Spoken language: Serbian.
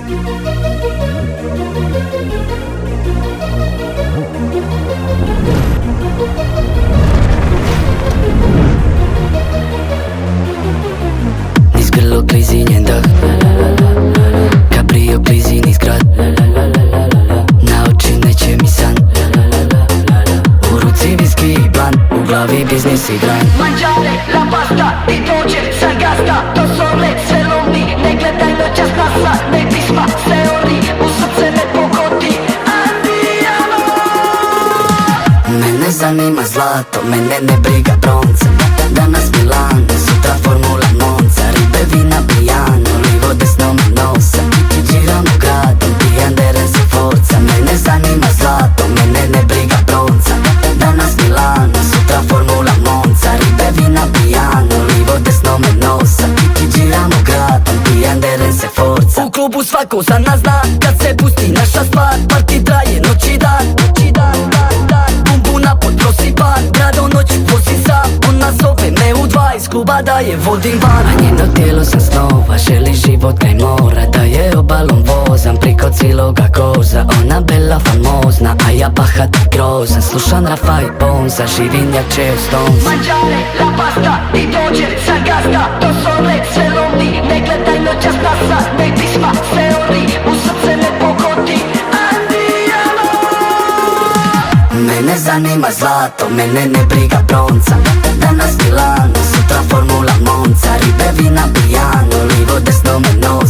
Niz gëllo klizi një ndëk, Cabrio klizi niz grad, na očine që mi san, u ruci viski i blan, u glavi biznis i gran. Mangiare la pasta, ti dođe, se gasta. To sole, sve lomi, ne gledaj noćas nasa. Ne pisma, se ori, u srce me pogodi. Andiamo. Mene zanima zlato, mene ne briga bronca. Danas Milano, sutra Formula Monza. Ribe, vina, piano, livo, desno me nosa. Giramo gradom, pijan deren se forza. Mene zanima zlato, mene ne briga bronca. Danas Milano, sutra Formula Monza. Ribe, vina, piano, livo, desno me nosa. Giramo gradom, pijan deren se forza. U klubu svako za nas zna, kad se pusti naša stvar. Parti traje noć i dan, bum buna pod prosipan. Grado noć vozi sam, on nas zove me u dva. Iz kluba da je vodim van, a njeno tijelo sam snova. Želi život kaj mora, da je obalom vozam priko ciloga koza. Ona bella famozna, a ja bahat i grozan. Slušam Rafa i Bonza, živim jak Cheo Stones. Mangiare la pasta, ti dođe, se gasta. To sole, sve lomi, ne gledaj noćas nasa. Ne pisma, se ori, u srce me pogodi. Andiamo. Mene zanima zlato, mene ne briga bronca. Danas Milano, sutra Formula Monza. Ribe, vina, piano, livo, desno me nos.